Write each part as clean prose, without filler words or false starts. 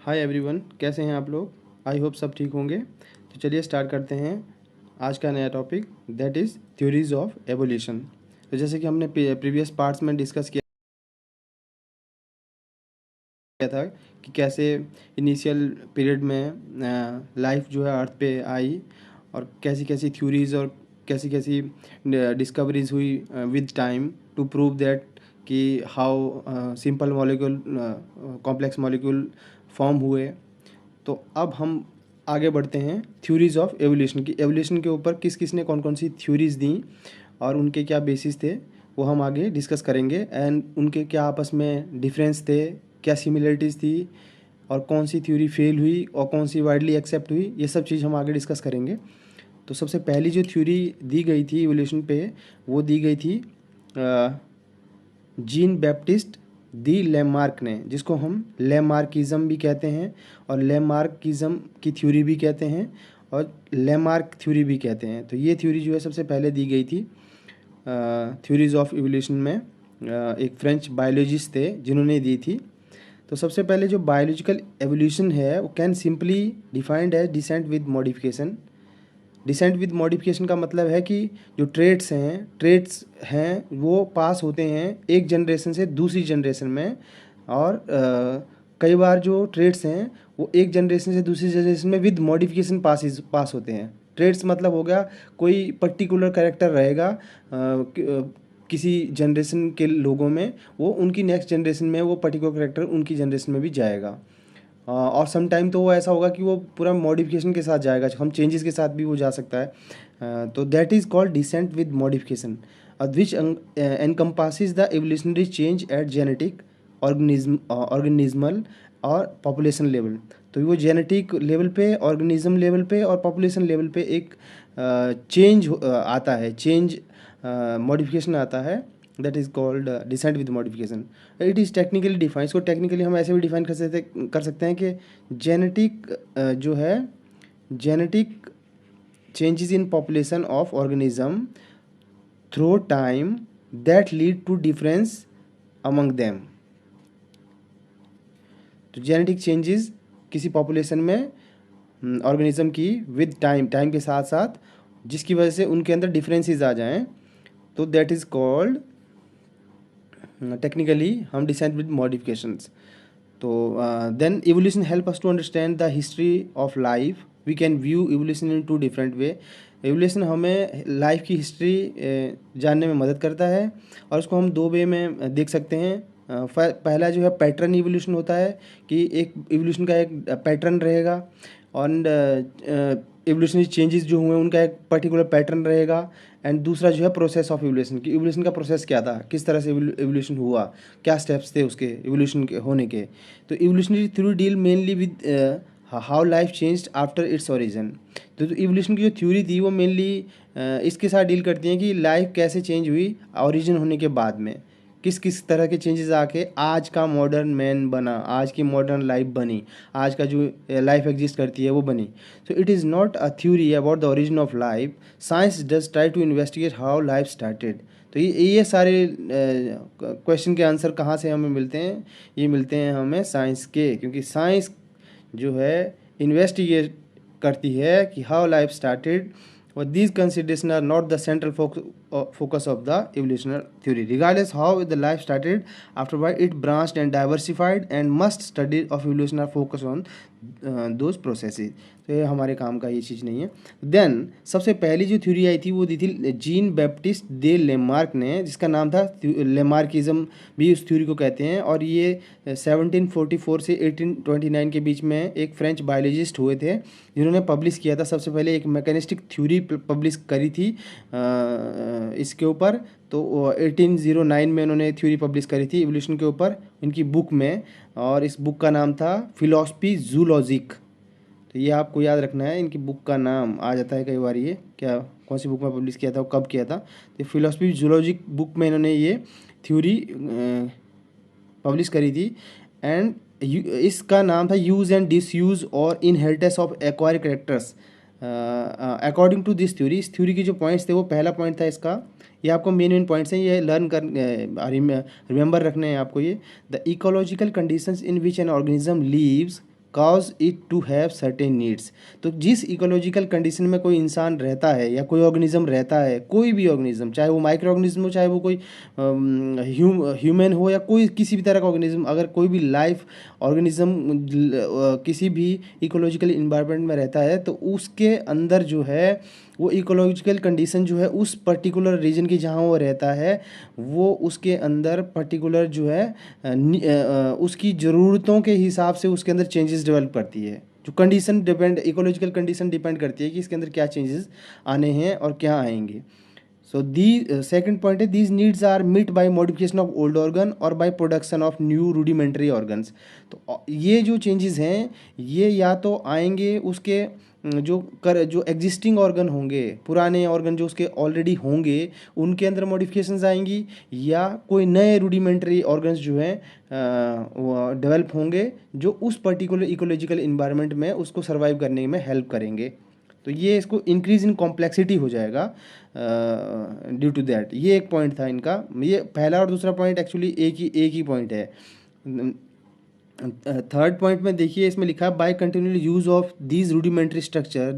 Hi everyone, कैसे हैं आप लोग। आई होप सब ठीक होंगे। तो चलिए स्टार्ट करते हैं आज का नया topic, that is theories of evolution. तो जैसे कि हमने प्रीवियस पार्ट्स में डिस्कस किया था कि कैसे इनिशियल पीरियड में लाइफ जो है अर्थ पे आई और कैसी कैसी थ्योरीज और कैसी कैसी डिस्कवरीज हुई with time to prove that कि how simple molecule complex molecule form हुए। तो अब हम आगे बढ़ते हैं थ्योरीज ऑफ एवोल्यूशन की। एवोल्यूशन के ऊपर किस किस ने कौन कौन सी थ्योरीज दी और उनके क्या बेसिस थे वो हम आगे डिस्कस करेंगे। एंड उनके क्या आपस में डिफरेंस थे, क्या सिमिलरिटीज़ थी और कौन सी थ्योरी फेल हुई और कौन सी वाइडली एक्सेप्ट हुई, ये सब चीज़ हम आगे डिस्कस करेंगे। तो सबसे पहली जो थ्योरी दी गई थी एवोल्यूशन पे वो दी गई थी जीन बैप्टिस्ट दी लेमार्क ने, जिसको हम लेमार्किज्म भी कहते हैं और लेमार्किज्म की थ्योरी भी कहते हैं और लेमार्क थ्योरी भी कहते हैं। तो ये थ्योरी जो है सबसे पहले दी गई थी थ्योरीज ऑफ इवोल्यूशन में। एक फ्रेंच बायोलॉजिस्ट थे जिन्होंने दी थी। तो सबसे पहले जो बायोलॉजिकल एवोल्यूशन है वो can simply defined as descent with modification. Descent with modification का मतलब है कि जो ट्रेड्स हैं वो पास होते हैं एक जनरेशन से दूसरी जनरेशन में। और कई बार जो ट्रेड्स हैं वो एक जनरेशन से दूसरी जनरेशन में विद मॉडिफिकेशन पास होते हैं। ट्रेड्स मतलब हो गया कोई पर्टिकुलर कैरेक्टर रहेगा किसी जनरेशन के लोगों में, वो उनकी नेक्स्ट जनरेशन में वो पर्टिकुलर कैरेक्टर उनकी जनरेशन में भी जाएगा। और सम टाइम तो वो ऐसा होगा कि वो पूरा मॉडिफिकेशन के साथ जाएगा, हम चेंजेस के साथ भी वो जा सकता है। तो that is called descent with modification which encompasses the evolutionary change at genetic organismal और पॉपुलेशन लेवल। तो वो जेनेटिक लेवल पे, ऑर्गेनिज्म लेवल पे और पॉपुलेशन लेवल पे एक चेंज आता है, चेंज मॉडिफिकेशन आता है। That is called descent with modification. It is technically define, इसको टेक्निकली हम ऐसे भी डिफाइन कर सकते हैं कि जेनेटिक जो है genetic changes in population of organism through time that lead to difference among them. तो जेनेटिक चेंजेस किसी पॉपुलेशन में ऑर्गेनिज्म की विद टाइम के साथ साथ जिसकी वजह से उनके अंदर डिफरेंसेस आ जाएं, तो दैट इज़ कॉल्ड टेक्निकली हम डिसेंट विद मॉडिफिकेशंस। तो then evolution help us to understand the history of life. We can view evolution in two different way. Evolution हमें लाइफ की हिस्ट्री जानने में मदद करता है और उसको हम दो वे में देख सकते हैं। पहला जो है पैटर्न इवोल्यूशन होता है कि एक इवोल्यूशन का एक पैटर्न रहेगा और इवोल्यूशनरी चेंजेस जो हुए उनका एक पर्टिकुलर पैटर्न रहेगा। एंड दूसरा जो है प्रोसेस ऑफ इवोल्यूशन की, इवोल्यूशन का प्रोसेस क्या था, किस तरह से इवोल्यूशन हुआ, क्या स्टेप्स थे उसके इवोल्यूशन के होने के। तो evolutionary theory deal mainly with how life changed after its origin. तो इवोल्यूशन की जो थ्योरी थी वो मेनली इसके साथ डील करती हैं कि लाइफ कैसे चेंज हुई ओरिजिन होने के बाद में, किस किस तरह के चेंजेस आके आज का मॉडर्न मैन बना, आज की मॉडर्न लाइफ बनी, आज का जो लाइफ एग्जिस्ट करती है वो बनी। So it is not a theory about the origin of life. Science does try to investigate how life started. तो ये सारे क्वेश्चन के आंसर कहाँ से हमें मिलते हैं, ये मिलते हैं हमें साइंस के, क्योंकि साइंस जो है इन्वेस्टिगेट करती है कि how life started. But these considerations are not the central focus of the evolutionary theory. Regardless how the life started, afterward it branched and diversified, and must study of evolution are focused on those processes. तो ये हमारे काम का ये चीज़ नहीं है। Then सबसे पहली जो थ्योरी आई थी वो दी थी जीन बैप्टिस्ट दे लेमार्क ने, जिसका नाम था लेमार्किज्म भी उस थ्योरी को कहते हैं। और ये 1744 से 1829 के बीच में एक फ्रेंच बायोलॉजिस्ट हुए थे जिन्होंने पब्लिश किया था। सबसे पहले एक मैकेनिस्टिक थ्योरी पब्लिश करी थी इसके ऊपर। तो 1809 में उन्होंने थ्योरी पब्लिश करी थी इवोल्यूशन के ऊपर इनकी बुक में, और इस बुक का नाम था फिलॉसफी जूलॉजिक। तो ये आपको याद रखना है, इनकी बुक का नाम आ जाता है कई बार, ये क्या कौन सी बुक में पब्लिश किया था, वो कब किया था। तो फिलॉसफी जूलॉजिक बुक में इन्होंने ये थ्योरी पब्लिश करी थी। एंड इसका नाम था यूज़ एंड डिसयूज़ और inheritance of acquire characters according to this theory. इस थ्योरी के जो पॉइंट्स थे वो पहला पॉइंट था इसका, ये आपको मेन पॉइंट्स हैं, ये लर्न कर रिमेंबर रखने हैं आपको ये। The ecological conditions in which an organism leaves cause it to have certain needs। तो जिस इकोलॉजिकल कंडीशन में कोई इंसान रहता है या कोई ऑर्गेनिज्म रहता है, कोई भी ऑर्गेनिज्म, चाहे वो माइक्रो ऑर्गेनिज्म हो, चाहे वो कोई ह्यूमन हो, या कोई किसी भी तरह का ऑर्गेनिज्म, अगर कोई भी लाइफ ऑर्गेनिज्म किसी भी इकोलॉजिकल इन्वायरमेंट में रहता है, तो उसके अंदर जो है वो इकोलॉजिकल कंडीशन जो है उस पर्टिकुलर रीजन की जहाँ वो रहता है, वो उसके अंदर पर्टिकुलर जो है उसकी ज़रूरतों के हिसाब से उसके अंदर चेंजेस डेवलप करती है। जो condition depend, ecological condition depend करती है कि इसके अंदर क्या चेंजेस आने हैं और क्या आएंगे। सो दी सेकंड पॉइंट है, these needs are met by modification of old organ और by production of new rudimentary organs. तो ये जो चेंजेस हैं ये या तो आएंगे उसके जो एग्जिस्टिंग ऑर्गन होंगे, पुराने ऑर्गन जो उसके ऑलरेडी होंगे उनके अंदर मॉडिफिकेशंस आएंगी, या कोई नए रूडिमेंट्री ऑर्गन्स जो हैं वो डेवलप होंगे जो उस पर्टिकुलर इकोलॉजिकल इन्वायरमेंट में उसको सर्वाइव करने में हेल्प करेंगे। तो ये इसको इंक्रीज इन कॉम्प्लेक्सिटी हो जाएगा ड्यू टू दैट। ये एक पॉइंट था इनका। ये पहला और दूसरा पॉइंट एक्चुअली एक ही पॉइंट है। थर्ड पॉइंट में देखिए, इसमें लिखा है by continual use of these rudimentary structure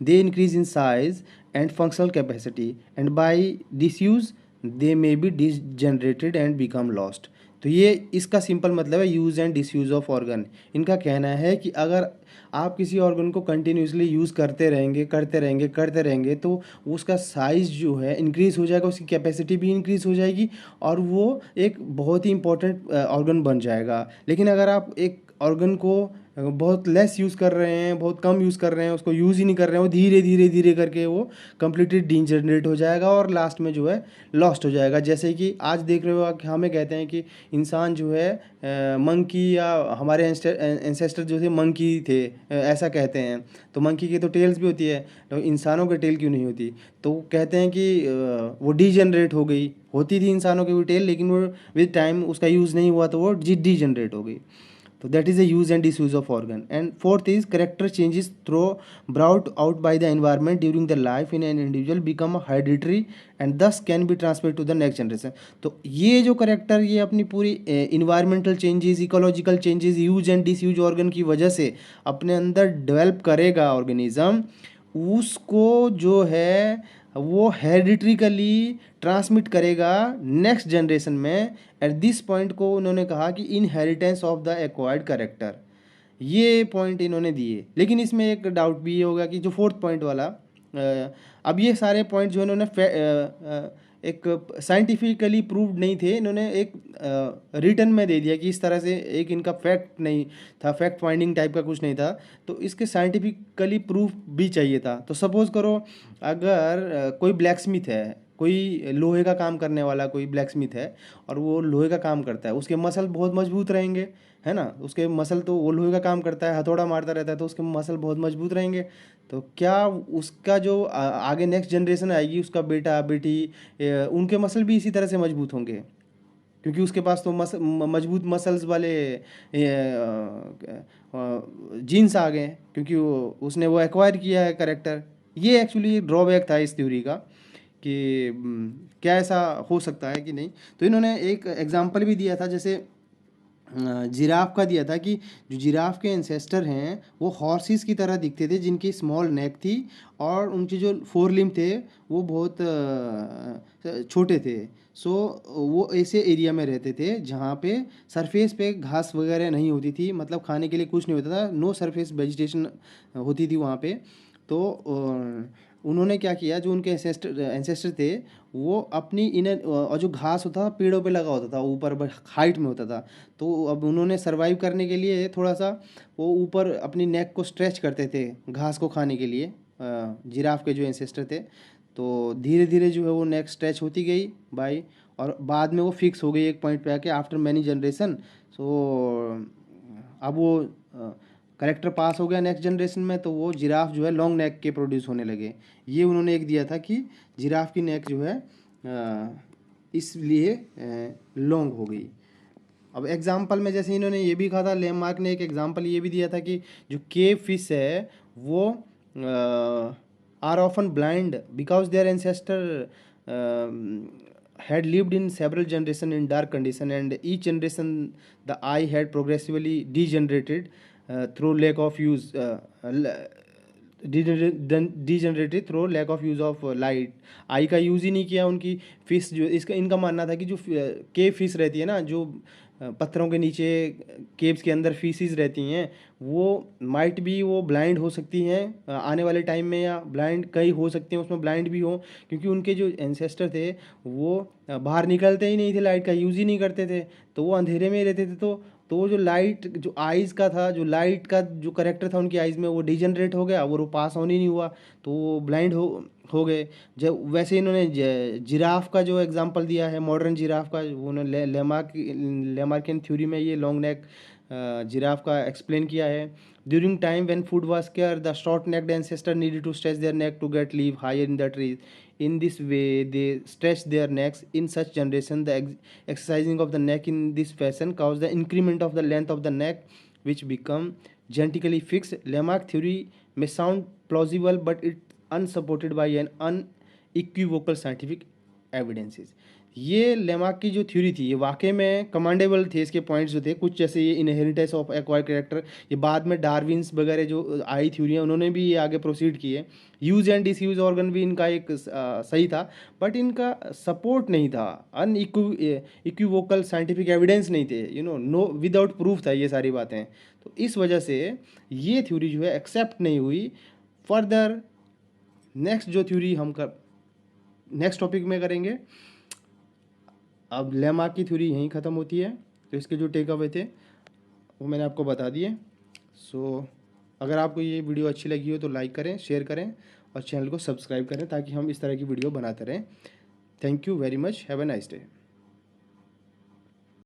they increase in size and functional capacity and by disuse they may be degenerated and become lost. तो ये इसका सिंपल मतलब है use and disuse of organ. इनका कहना है कि अगर आप किसी ऑर्गन को कंटिन्यूसली यूज़ करते रहेंगे तो उसका साइज़ जो है इंक्रीज़ हो जाएगा, उसकी कैपेसिटी भी इंक्रीज़ हो जाएगी और वो एक बहुत ही इंपॉर्टेंट ऑर्गन बन जाएगा। लेकिन अगर आप एक ऑर्गन को बहुत लेस यूज़ कर रहे हैं, बहुत कम यूज़ कर रहे हैं, उसको यूज़ ही नहीं कर रहे हैं, वो धीरे धीरे धीरे करके वो कम्प्लीटली डीजनरेट हो जाएगा और लास्ट में जो है लॉस्ट हो जाएगा। जैसे कि आज देख रहे हो कि हमें कहते हैं कि इंसान जो है मंकी, या हमारे एंसेस्टर जो थे मंकी थे, ऐसा कहते हैं। तो मंकी की तो टेल्स भी होती है, तो इंसानों के टेल क्यों नहीं होती? तो कहते हैं कि वो डीजनरेट हो गई, होती थी इंसानों की भी टेल, लेकिन वो विद टाइम उसका यूज़ नहीं हुआ तो वो डीजनरेट हो गई। So that is the use and disuse of organ. And fourth is character changes through brought out by the environment during the life in an individual become hereditary and thus can be transmitted to the next generation। तो ये जो character ये अपनी पूरी environmental changes, ecological changes, use and disuse organ की वजह से अपने अंदर डेवलप करेगा ऑर्गेनिज्म, उसको जो है वो हेरिडिटरीकली ट्रांसमिट करेगा नेक्स्ट जनरेशन में। एट दिस पॉइंट को उन्होंने कहा कि inheritance of the acquired character. ये पॉइंट इन्होंने दिए। लेकिन इसमें एक डाउट भी ये होगा कि जो फोर्थ पॉइंट वाला, अब ये सारे पॉइंट जो इन्होंने एक साइंटिफिकली प्रूव्ड नहीं थे, इन्होंने एक रिटन में दे दिया कि इस तरह से, एक इनका फैक्ट नहीं था, फैक्ट फाइंडिंग टाइप का कुछ नहीं था, तो इसके साइंटिफिकली प्रूफ भी चाहिए था। तो सपोज़ करो अगर कोई ब्लैक स्मिथ है, कोई लोहे का काम करने वाला कोई ब्लैक स्मिथ है और वो लोहे का काम करता है, उसके मसल बहुत मजबूत रहेंगे, है ना? उसके मसल, तो वो लोहे का काम करता है, हथौड़ा मारता रहता है, तो उसके मसल बहुत मजबूत रहेंगे। तो क्या उसका जो आगे नेक्स्ट जनरेशन आएगी, उसका बेटा बेटी, उनके मसल भी इसी तरह से मजबूत होंगे? क्योंकि उसके पास तो मजबूत मसल्स वाले जीन्स आ गए हैं, क्योंकि उसने वो एक्वायर किया है करेक्टर। ये एक्चुअली ड्रॉबैक था इस थ्योरी का कि क्या ऐसा हो सकता है कि नहीं। तो इन्होंने एक एग्जांपल भी दिया था, जैसे जिराफ का दिया था कि जो जिराफ के एंसेस्टर हैं वो हॉर्सेस की तरह दिखते थे, जिनकी स्मॉल नेक थी और उनके जो फोर लिम्ब थे वो बहुत छोटे थे। सो वो ऐसे एरिया में रहते थे जहाँ पे सरफेस पे घास वगैरह नहीं होती थी, मतलब खाने के लिए कुछ नहीं होता था, नो सरफेस वेजिटेशन होती थी वहाँ पे। तो उन्होंने क्या किया, जो उनके एंसेस्टर थे वो अपनी इनर, और जो घास होता था पेड़ों पे लगा होता था, ऊपर हाइट में होता था, तो अब उन्होंने सरवाइव करने के लिए थोड़ा सा वो ऊपर अपनी नेक को स्ट्रेच करते थे घास को खाने के लिए, जिराफ के जो एंसेस्टर थे। तो धीरे धीरे जो है वो नेक स्ट्रेच होती गई भाई, और बाद में वो फिक्स हो गई एक पॉइंट पे आके आफ्टर मैनी जनरेशन। सो अब वो करेक्टर पास हो गया नेक्स्ट जनरेशन में, तो वो जिराफ जो है लॉन्ग नेक के प्रोड्यूस होने लगे। ये उन्होंने एक दिया था कि जिराफ की नेक जो है इसलिए लॉन्ग हो गई। अब एग्जाम्पल में जैसे इन्होंने ये भी कहा था, लैंडमार्क ने एक एग्जाम्पल ये भी दिया था कि जो केव फिश है वो are often blind because their ancestor had lived in several generation in dark condition and each generation the eye had progressively degenerated through lack of use, degenerated through lack of use of light. Eye का use ही नहीं किया। उनकी fish जो इसका इनका मानना था कि जो केव फिश रहती है ना, जो पत्थरों के नीचे केव्स के अंदर फिशेस रहती हैं, वो माइट भी वो ब्लाइंड हो सकती हैं आने वाले टाइम में, या ब्लाइंड कई हो सकती हैं उसमें ब्लाइंड भी हो, क्योंकि उनके जो एंसेस्टर थे वो बाहर निकलते ही नहीं थे, लाइट का यूज़ ही नहीं करते थे, तो वो अंधेरे में ही रहते थे। तो वो जो लाइट जो आइज़ का था, जो लाइट का जो करेक्टर था उनकी आइज़ में, वो डिजनरेट हो गया, वो पास ऑन ही नहीं हुआ, तो वो ब्लाइंड हो गए। जब वैसे इन्होंने जिराफ का जो एग्जांपल दिया है, मॉडर्न जिराफ का, उन्होंने लेमार्कियन थ्योरी में ये लॉन्ग नेक जिराफ का एक्सप्लेन किया है। During time when food was scarce, the short necked ancestor needed to stretch their neck to get leave higher in the trees. In this way, they stretch their necks. In such generation, the exercising of the neck in this fashion cause the increment of the length of the neck, which become genetically fixed. Lamarck theory may sound plausible, but it's unsupported by an unequivocal scientific evidences. ये Lamarck की जो theory थी, ये वाकई में commendable थे। इसके points जो थे कुछ, जैसे ये इनहेरिटेंस ऑफ एक्वायर्ड कैरेक्टर, ये बाद में डार्विन्स वगैरह जो आई थ्योरियाँ, उन्होंने भी ये आगे प्रोसीड किए। यूज एंड डिसयूज ऑर्गन भी इनका एक सही था, बट इनका सपोर्ट नहीं था, इक्विवोकल साइंटिफिक एविडेंस नहीं थे, नो विदाउट प्रूफ था ये सारी बातें। तो इस वजह से ये थ्योरी जो है एक्सेप्ट नहीं हुई। फर्दर नेक्स्ट जो थ्योरी हम नेक्स्ट टॉपिक में करेंगे। अब लेमार्क की थ्योरी यहीं ख़त्म होती है, तो इसके जो टेक अवे थे वो मैंने आपको बता दिए। सो अगर आपको ये वीडियो अच्छी लगी हो तो लाइक करें, शेयर करें और चैनल को सब्सक्राइब करें, ताकि हम इस तरह की वीडियो बनाते रहें। Thank you very much, have a nice day.